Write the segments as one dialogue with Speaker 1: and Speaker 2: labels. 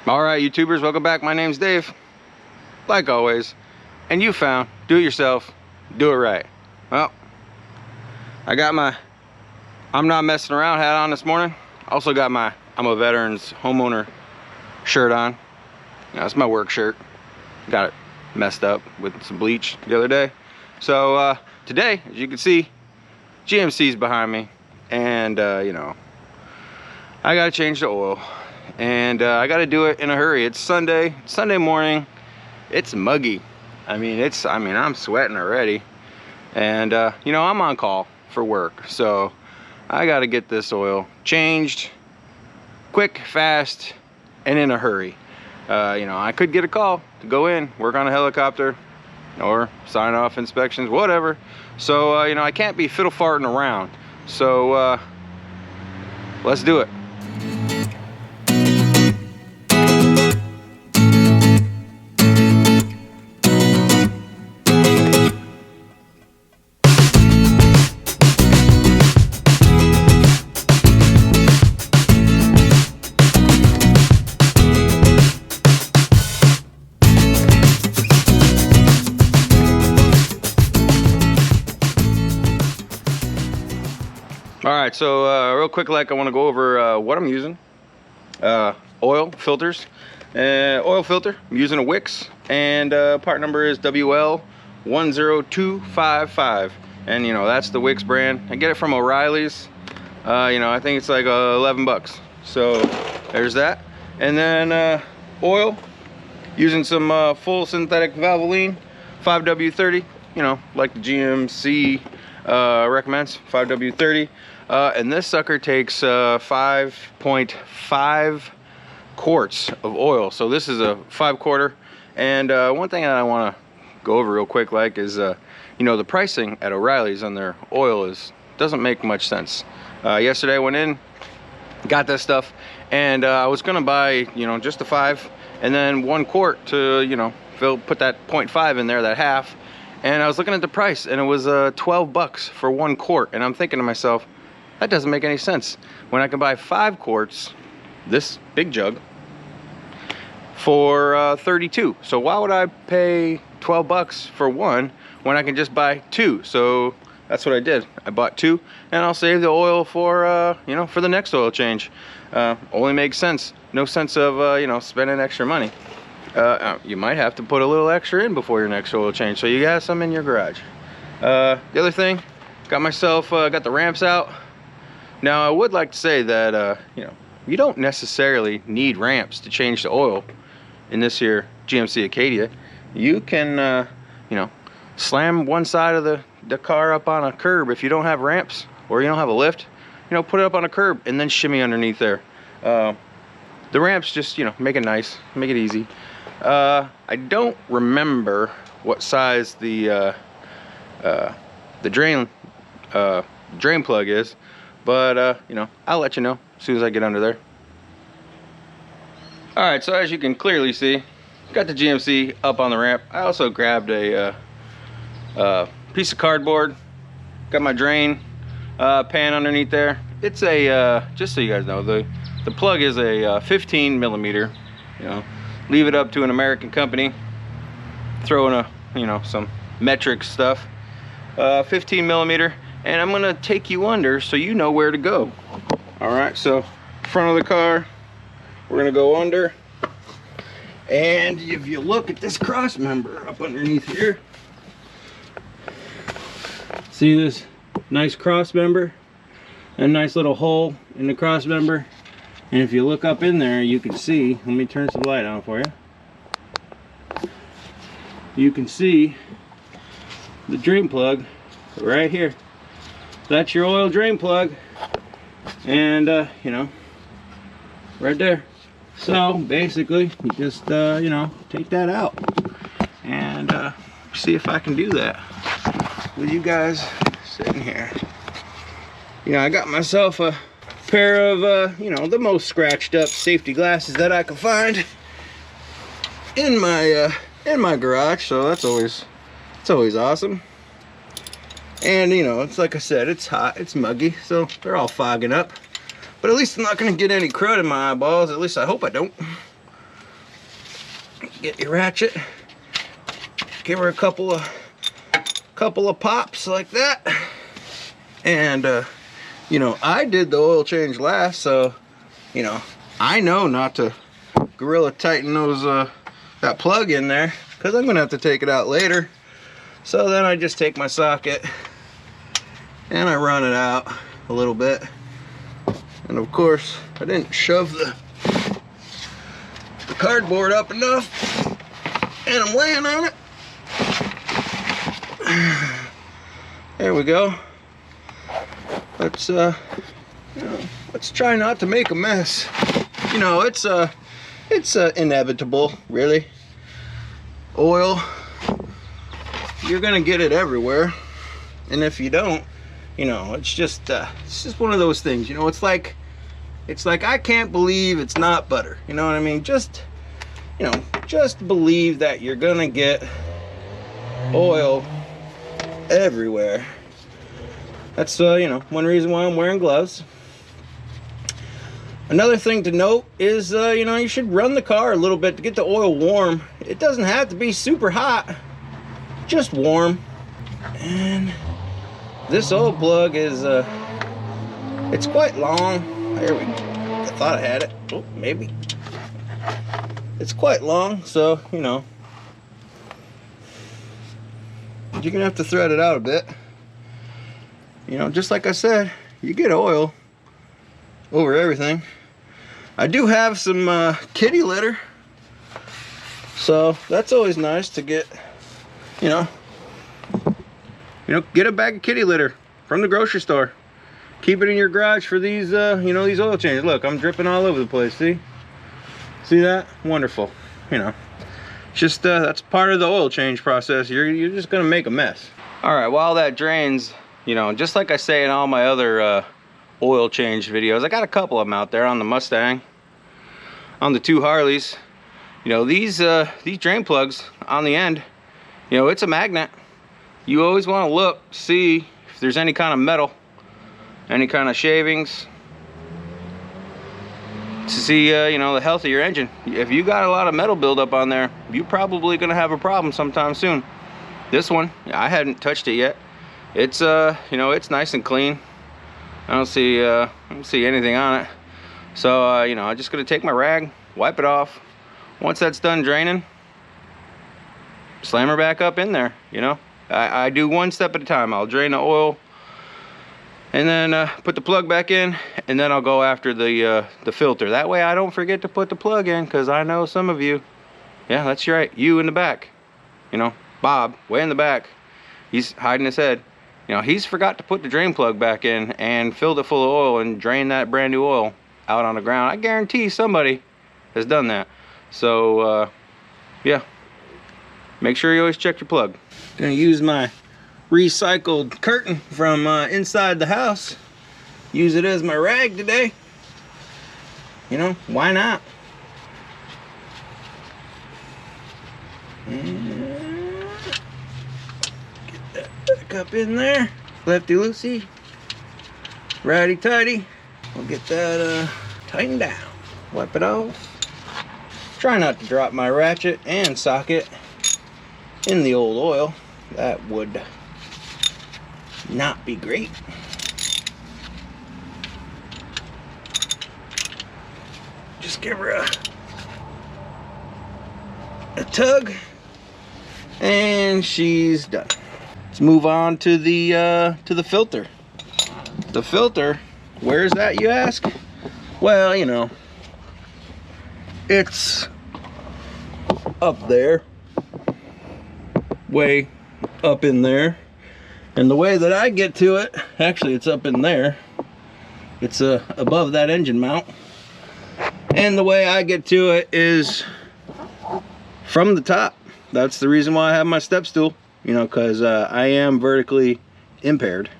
Speaker 1: All right, YouTubers, welcome back. My name's Dave, like always, and you found do it yourself, do it right. Well, I got my I'm not messing around hat on this morning. Also got my I'm a veteran's homeowner shirt on. That's my work shirt. Got it messed up with some bleach the other day. So today, as you can see, GMC's behind me, and you know, I gotta change the oil, and I gotta do it in a hurry. It's Sunday morning. It's muggy. I'm sweating already, and you know, I'm on call for work, so I gotta get this oil changed quick, fast, and in a hurry. You know, I could get a call to go in, work on a helicopter, or sign off inspections, whatever. So you know, I can't be fiddle farting around. So let's do it. All right, so real quick, I want to go over what I'm using. Oil filters, oil filter. I'm using a Wix, and part number is WL10255, and you know, that's the Wix brand. I get it from O'Reilly's. You know, I think it's like 11 bucks. So there's that. And then oil, using some full synthetic Valvoline 5W30. You know, like the GMC recommends, 5W30. And this sucker takes 5.5 quarts of oil. So this is a 5-quarter. And one thing that I want to go over real quick, is you know, the pricing at O'Reilly's on their oil doesn't make much sense. Yesterday I went in, got this stuff, and I was gonna buy, you know, just a 5 and then 1 quart to, you know, put that 0.5 in there, that half. And I was looking at the price, and it was 12 bucks for 1 quart. And I'm thinking to myself, that doesn't make any sense when I can buy 5 quarts, this big jug, for 32. So why would I pay 12 bucks for 1 when I can just buy 2? So that's what I did. I bought 2, and I'll save the oil for you know, for the next oil change. Only makes sense. No sense of you know, spending extra money. You might have to put a little extra in before your next oil change, so you got some in your garage. The other thing, got the ramps out. Now I would like to say that you know, you don't necessarily need ramps to change the oil in this here GMC Acadia. You can you know, slam one side of the car up on a curb if you don't have ramps, or you don't have a lift. You know, put it up on a curb and then shimmy underneath there. The ramps just, you know, make it nice, make it easy. I don't remember what size the drain plug is, but you know, I'll let you know as soon as I get under there. All right, so as you can clearly see, got the GMC up on the ramp. I also grabbed a piece of cardboard, got my drain pan underneath there. It's a just so you guys know, the plug is a 15 millimeter. You know, leave it up to an American company. Throw in you know, some metric stuff. 15 millimeter, and I'm gonna take you under so you know where to go. All right, so front of the car, we're gonna go under, and if you look at this cross member up underneath here, see this nice cross member, a nice little hole in the cross member. And if you look up in there, you can see, let me turn some light on for you. You can see the drain plug right here. That's your oil drain plug. And, you know, right there. So basically, you just, you know, take that out. And see if I can do that with you guys sitting here. You know, I got myself a pair of you know, the most scratched up safety glasses that I could find in my garage, so that's always awesome. And you know, it's like I said, it's hot, it's muggy, so they're all fogging up, but at least I'm not gonna get any crud in my eyeballs. At least I hope I don't. get your ratchet, give her a couple of pops like that, and you know, I did the oil change last, so you know, I know not to gorilla tighten those that plug in there, because I'm gonna have to take it out later. So then I just take my socket and I run it out a little bit, and of course I didn't shove the cardboard up enough, and I'm laying on it. There we go. Let's you know, let's try not to make a mess. You know, it's inevitable, really. Oil, you're gonna get it everywhere, and if you don't, you know, it's just one of those things. You know, it's like I can't believe it's not butter. You know what I mean? Just, you know, just believe that you're gonna get oil everywhere. That's you know, one reason why I'm wearing gloves. Another thing to note is you know, you should run the car a little bit to get the oil warm. It doesn't have to be super hot, just warm. And this oil plug is it's quite long. There we go. I thought I had it. Oh, maybe. It's quite long, so you know, you're gonna have to thread it out a bit. You know, just like I said, you get oil over everything. I do have some kitty litter, so that's always nice to get. You know, get a bag of kitty litter from the grocery store. Keep it in your garage for these you know, these oil changes. Look, I'm dripping all over the place. See that? Wonderful. You know, just that's part of the oil change process. You're just gonna make a mess. All right, while that drains, you know, just like I say in all my other oil change videos, I got a couple of them out there on the Mustang, on the 2 Harleys. You know, these drain plugs on the end, you know, it's a magnet. You always want to look, see if there's any kind of metal, any kind of shavings, to see you know, the health of your engine. If you got a lot of metal buildup on there, you're probably gonna have a problem sometime soon. This one, I hadn't touched it yet. It's you know, it's nice and clean. I don't see anything on it. So you know, I'm just gonna take my rag, wipe it off. Once that's done draining, slam her back up in there. You know, I do one step at a time. I'll drain the oil, and then put the plug back in, and then I'll go after the filter. That way I don't forget to put the plug in, because I know some of you, yeah, that's right, you in the back, you know, Bob way in the back, he's hiding his head. You know, he's forgot to put the drain plug back in and filled it full of oil and drained that brand new oil out on the ground. I guarantee somebody has done that. So yeah, make sure you always check your plug. Gonna use my recycled curtain from inside the house, use it as my rag today. You know, why not? And get that back up in there, lefty loosey, righty tighty. We'll get that tightened down, wipe it off. Try not to drop my ratchet and socket in the old oil. That would not be great. Just give her a tug, and she's done. Let's move on to the filter. The filter, where's that, you ask? Well, you know, it's up there, way up in there. And the way that I get to it, actually it's up in there. It's above that engine mount. And the way I get to it is from the top. That's the reason why I have my step stool, you know, because I am vertically impaired.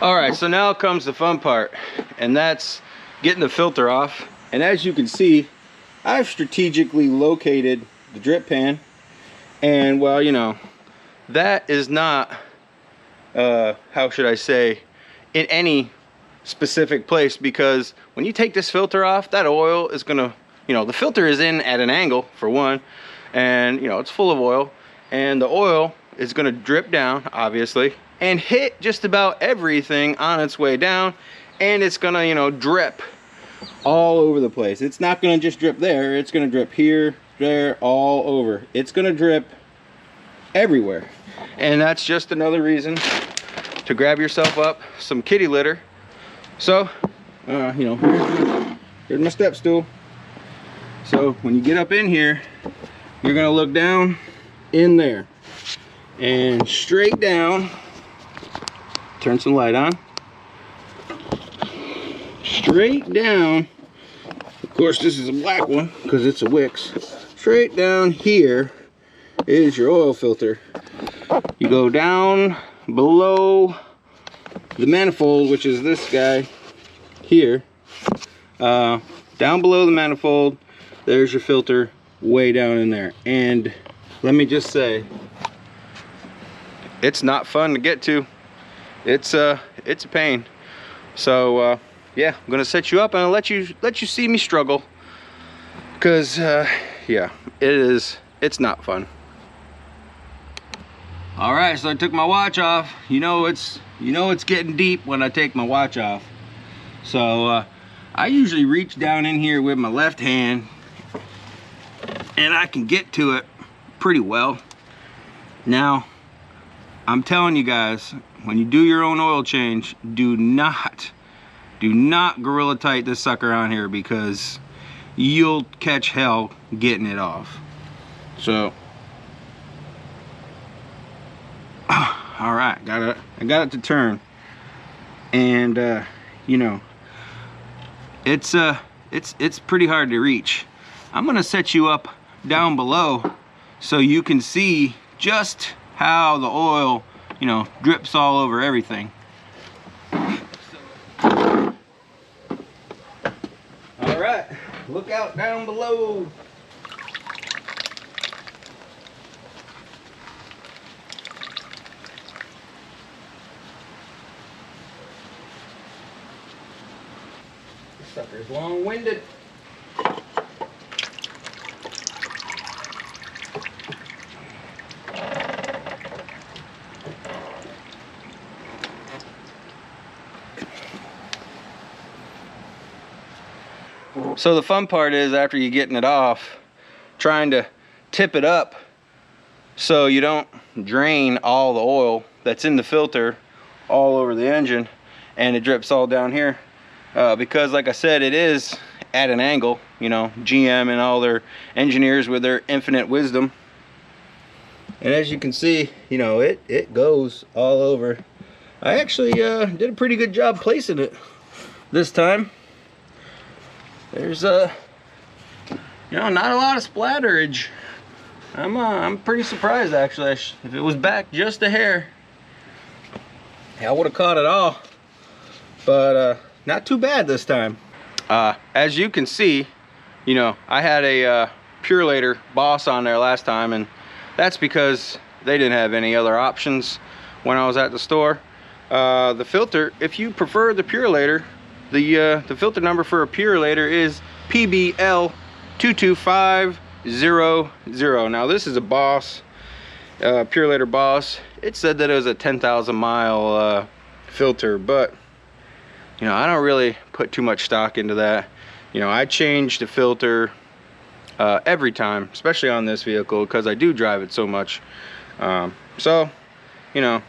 Speaker 1: All right, so now comes the fun part, and that's getting the filter off. And as you can see, I've strategically located the drip pan, and well, you know, that is not how should I say, in any specific place, because when you take this filter off, that oil is gonna you know, the filter is in at an angle for one, and you know, it's full of oil, and the oil is going to drip down, obviously, and hit just about everything on its way down, and it's going to, you know, drip all over the place. It's not going to just drip there, it's going to drip here, there, all over. It's going to drip everywhere. And that's just another reason to grab yourself up some kitty litter. So you know, here's my step stool. So when you get up in here, you're going to look down in there and straight down. Turn some light on. Straight down, of course this is a black one because it's a Wix. Straight down here is your oil filter. You go down below the manifold, which is this guy here. Down below the manifold, there's your filter way down in there. And let me just say, it's not fun to get to. It's a pain. So yeah, I'm gonna set you up and I'll let you see me struggle, because yeah, it's not fun. All right, so I took my watch off. You know it's getting deep when I take my watch off. So I usually reach down in here with my left hand, and I can get to it pretty well. Now, I'm telling you guys, when you do your own oil change, do not gorilla tight this sucker on here, because you'll catch hell getting it off. So all right, I got it to turn, and you know, it's pretty hard to reach. I'm gonna set you up down below so you can see just how the oil, you know, drips all over everything. All right, look out down below. This sucker's long-winded. So the fun part is, after you're getting it off, trying to tip it up so you don't drain all the oil that's in the filter all over the engine and it drips all down here. Because like I said, it is at an angle, you know, GM and all their engineers with their infinite wisdom. And as you can see, you know, it goes all over. I actually did a pretty good job placing it this time. There's you know, not a lot of splatterage. I'm pretty surprised, actually. If it was back just a hair, I would have caught it all. But not too bad this time. As you can see, you know, I had a Purelator Boss on there last time, and that's because they didn't have any other options when I was at the store. The filter, if you prefer the Purelator, the filter number for a Purelator is PBL22500. Now this is a Boss, Purelator Boss. It said that it was a 10,000 mile filter, but you know, I don't really put too much stock into that. You know, I change the filter every time, especially on this vehicle, because I do drive it so much. So, you know,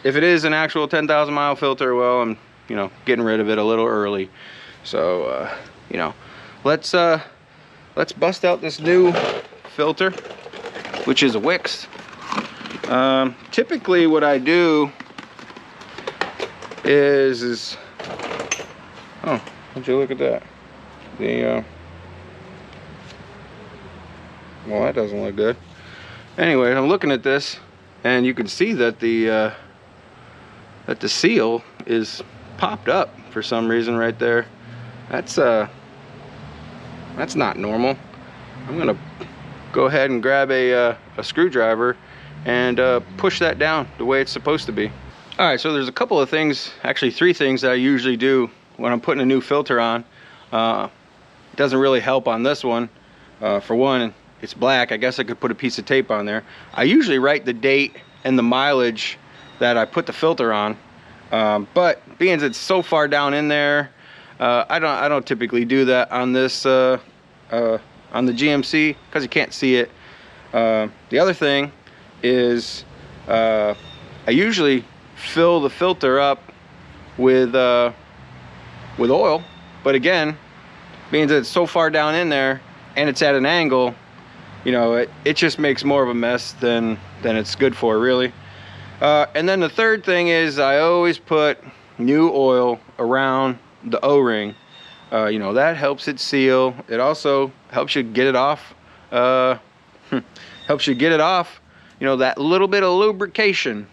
Speaker 1: if it is an actual 10,000 mile filter, well, I'm, you know, getting rid of it a little early. So you know, let's bust out this new filter, which is a Wix. Typically what I do is oh, would you look at that, well, that doesn't look good. Anyway, I'm looking at this, and you can see that the seal is popped up for some reason right there. That's not normal. I'm gonna go ahead and grab a screwdriver and push that down the way it's supposed to be. All right, so there's a couple of things, actually 3 things that I usually do when I'm putting a new filter on. It doesn't really help on this one. For one, it's black. I guess I could put a piece of tape on there. I usually write the date and the mileage that I put the filter on, but being it's so far down in there, I don't typically do that on this on the GMC because you can't see it. The other thing is I usually fill the filter up with oil, but again, being that it's so far down in there and it's at an angle, you know, it just makes more of a mess than it's good for, really. And then the third thing is I always put new oil around the O-ring. You know, that helps it seal. It also helps you get it off. Helps you get it off, you know, that little bit of lubrication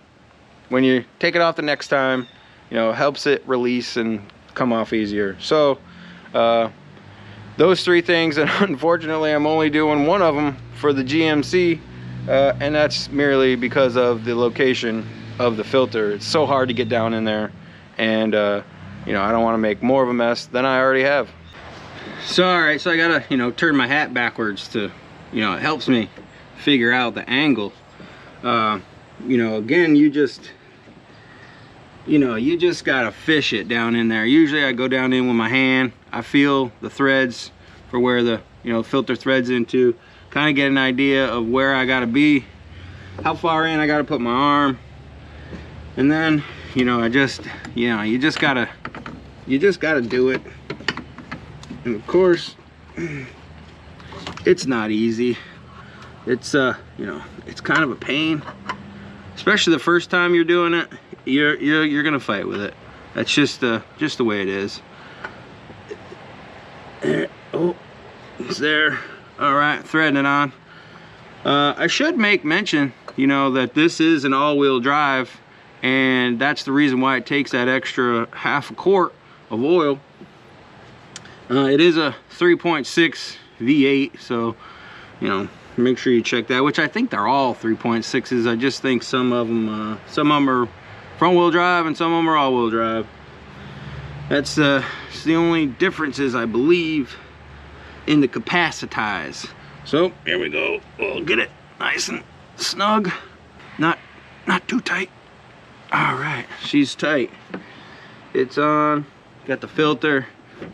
Speaker 1: when you take it off the next time, you know, helps it release and come off easier. So those three things, and unfortunately I'm only doing one of them for the GMC, and that's merely because of the location of the filter. It's so hard to get down in there, and you know, I don't want to make more of a mess than I already have. So all right, so I gotta, you know, turn my hat backwards to, you know, it helps me figure out the angle. You know, again, you just gotta fish it down in there. Usually I go down in with my hand, I feel the threads for where the, you know, filter threads into, kind of get an idea of where I gotta be, how far in I gotta put my arm, and then, you know, you just gotta do it. And of course, it's not easy. It's you know, it's kind of a pain, especially the first time you're doing it. You're gonna fight with it. That's just the way it is. Oh, it's there. All right, threading it on. I should make mention, you know, that this is an all-wheel drive, and that's the reason why it takes that extra half a quart of oil. It is a 3.6 V8, so, you know, make sure you check that, which I think they're all 3.6s. I just think some of them are front-wheel drive and some of them are all-wheel drive. That's the only differences, I believe, in the capacitize. So here we go. We'll get it nice and snug, not too tight. All right, she's tight. It's on. Got the filter,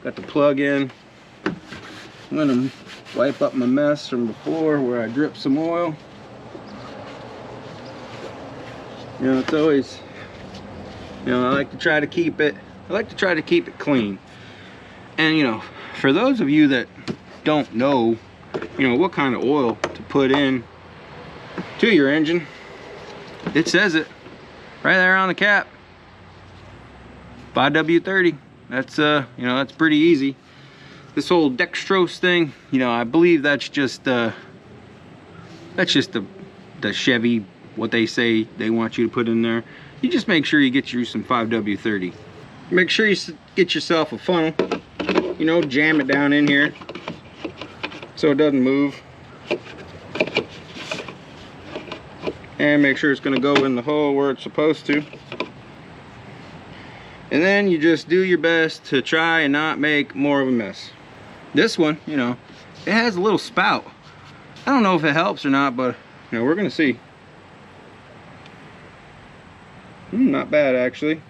Speaker 1: got the plug in. I'm gonna wipe up my mess from before where I dripped some oil. You know, it's always, you know, I like to try to keep it clean. And, you know, for those of you that don't know, you know, what kind of oil to put in to your engine, it says it right there on the cap. 5W30. That's you know, that's pretty easy. This whole dextrose thing, you know, I believe that's just the Chevy, what they say they want you to put in there. You just make sure you get you some 5W30. Make sure you get yourself a funnel, you know, jam it down in here so it doesn't move, and make sure it's going to go in the hole where it's supposed to. And then you just do your best to try and not make more of a mess. This one, you know, it has a little spout. I don't know if it helps or not, but, you know, we're gonna see. Not bad, actually.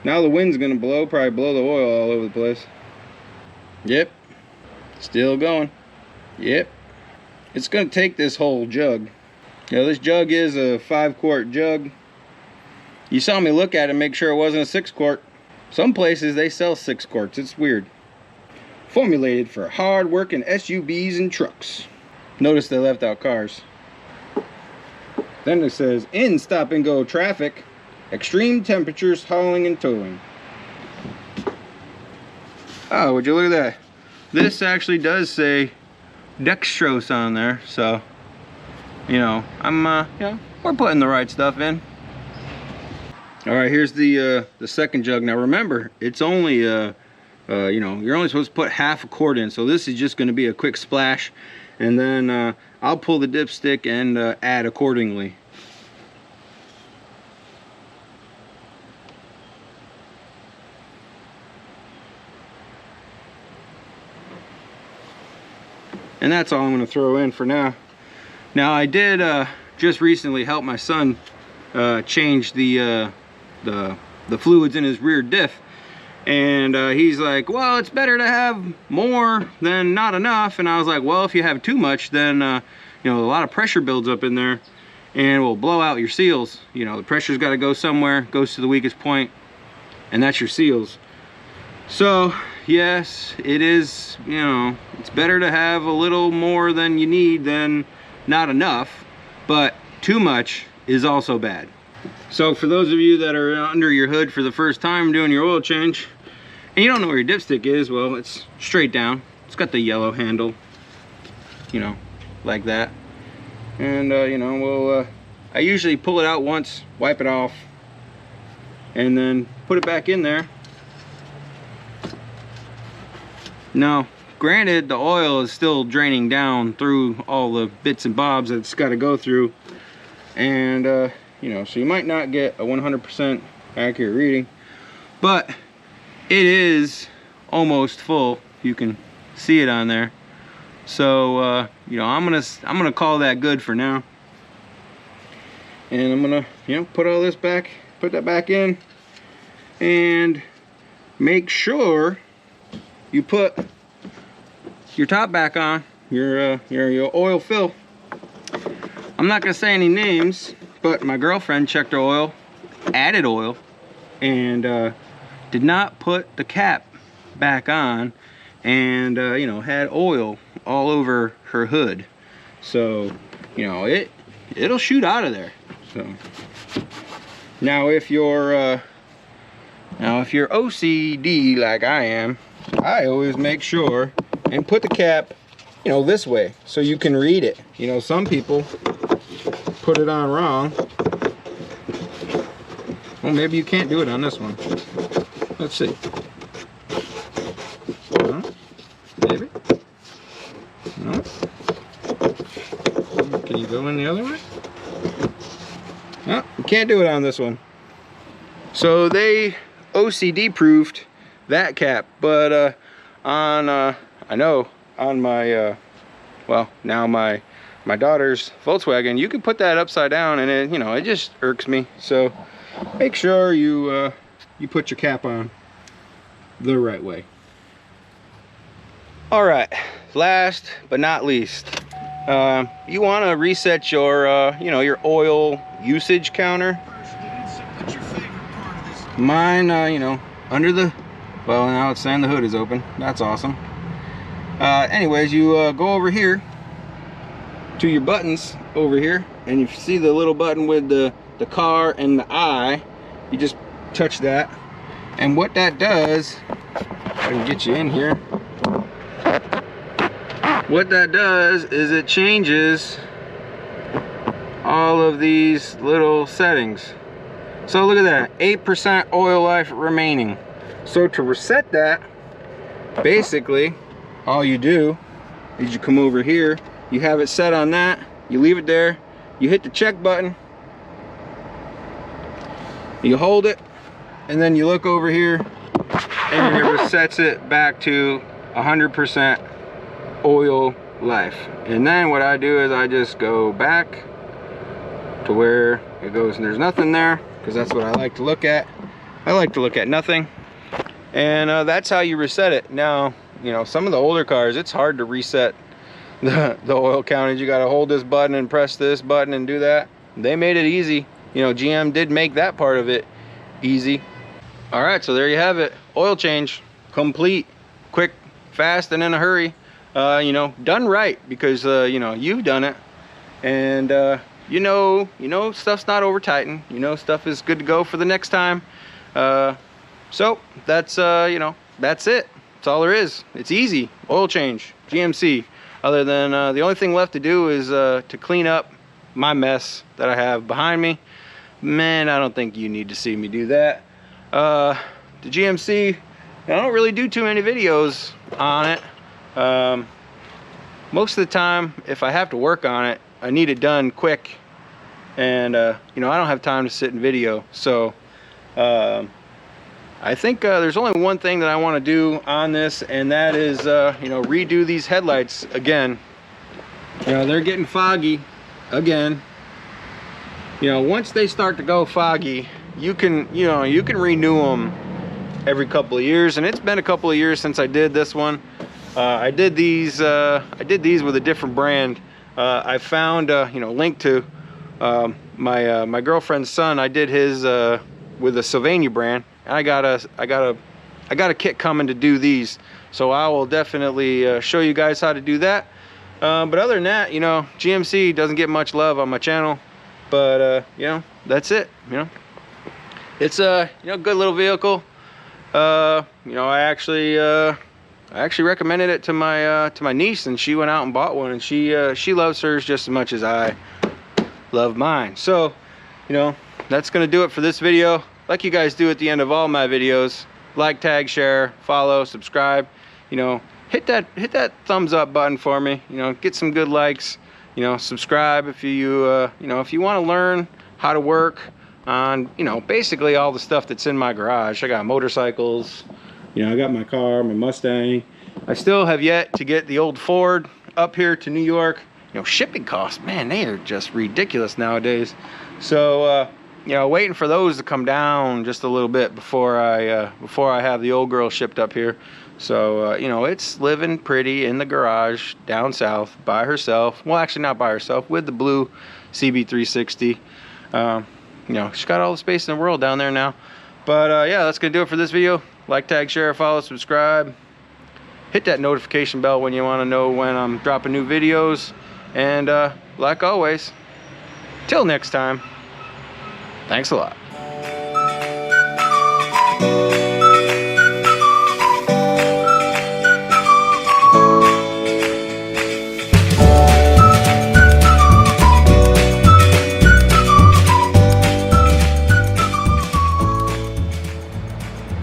Speaker 1: Now the wind's gonna blow, probably blow the oil all over the place. Yep, still going. Yep, it's gonna take this whole jug. You know, this jug is a 5-quart jug. You saw me look at it and make sure it wasn't a 6-quart. Some places they sell 6 quarts. It's weird. Formulated for hard-working SUVs and trucks. Notice they left out cars. Then it says, in stop-and-go traffic, extreme temperatures, hauling and towing. Oh, would you look at that? This actually does say dextrose on there, so, you know, we're putting the right stuff in. All right, here's the second jug. Now remember, it's only you know, you're only supposed to put half a quart in, so this is just going to be a quick splash, and then I'll pull the dipstick and add accordingly. and that's all I'm going to throw in for now. Now I did just recently help my son change the fluids in his rear diff, and he's like, well, it's better to have more than not enough. And I was like, well, if you have too much, then you know, a lot of pressure builds up in there and will blow out your seals. You know, the pressure's got to go somewhere, goes to the weakest point, and that's your seals. So yes, it is, you know, it's better to have a little more than you need than not enough, but too much is also bad. So for those of you that are under your hood for the first time doing your oil change and you don't know where your dipstick is, well, it's straight down. It's got the yellow handle, you know, like that. And you know, we'll I usually pull it out once, wipe it off, and then put it back in there. Now, granted, the oil is still draining down through all the bits and bobs that it's got to go through, and you know, so you might not get a 100% accurate reading, but it is almost full. You can see it on there. So you know, I'm gonna call that good for now, and I'm gonna, you know, put all this back, put that back in, and make sure you put your top back on, your oil fill. I'm not gonna say any names, but my girlfriend checked her oil, added oil, and did not put the cap back on, and you know, had oil all over her hood. So, you know, it'll shoot out of there. So now if you're OCD like I am, I always make sure and put the cap, you know, this way so you can read it. You know, some people put it on wrong. Well, maybe you can't do it on this one. Let's see. Maybe. No. Can you go in the other way? No, you can't do it on this one. So they OCD proofed that cap, but on I know on my well, now my daughter's Volkswagen, you can put that upside down, and it, you know, it just irks me. So make sure you you put your cap on the right way. All right, last but not least, you want to reset your you know, your oil usage counter. Mine, you know, under the, well, now it's saying the hood is open. That's awesome. Anyways, you go over here to your buttons over here, and you see the little button with the car and the eye. You just touch that, and what that does, I can get you in here. What that does is it changes all of these little settings. So look at that, 8% oil life remaining. So to reset that, basically all you do is you come over here, you have it set on that, you leave it there, you hit the check button, you hold it, and then you look over here and it resets it back to 100% oil life. And then what I do is I just go back to where it goes and there's nothing there, because that's what I like to look at. I like to look at nothing, and that's how you reset it. Now, you know, some of the older cars, it's hard to reset the oil countage. You got to hold this button and press this button and do that. They made it easy. You know, GM did make that part of it easy. All right, so there you have it. Oil change complete, quick, fast, and in a hurry. You know, done right, because you know, you've done it, and you know stuff's not over tightened. You know, stuff is good to go for the next time. So that's you know, that's it. That's all there is. It's easy. Oil change, GMC. Other than the only thing left to do is to clean up my mess that I have behind me. Man, I don't think you need to see me do that. The GMC, I don't really do too many videos on it. Most of the time, if I have to work on it, I need it done quick, and you know, I don't have time to sit and video. So I think there's only one thing that I want to do on this, and that is you know, redo these headlights again. You know, they're getting foggy again. You know, once they start to go foggy, you can renew them every couple of years, and it's been a couple of years since I did this one. I did these with a different brand. I found link to my girlfriend's son. I did his with a Sylvania brand, and I got a kit coming to do these, so I will definitely show you guys how to do that. But other than that, you know, GMC doesn't get much love on my channel, but you know, that's it. You know, it's a good little vehicle. You know, I actually recommended it to my niece, and she went out and bought one, and she loves hers just as much as I love mine. So, you know, that's gonna do it for this video. Like you guys do at the end of all my videos, like, tag, share, follow, subscribe. You know, hit that thumbs up button for me. You know, get some good likes. You know, subscribe if you if you want to learn how to work on, you know, basically all the stuff that's in my garage. I got motorcycles, you know, I got my car, my Mustang. I still have yet to get the old Ford up here to New York. You know, shipping costs, man, they are just ridiculous nowadays. So you know, waiting for those to come down just a little bit before I have the old girl shipped up here. So you know, it's living pretty in the garage down south by herself. Well, actually not by herself, with the blue CB360. You know, she's got all the space in the world down there now. But yeah, that's gonna do it for this video. Like, tag, share, follow, subscribe. Hit that notification bell when you want to know when I'm dropping new videos. And like always, till next time, thanks a lot.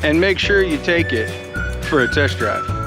Speaker 1: And make sure you take it for a test drive.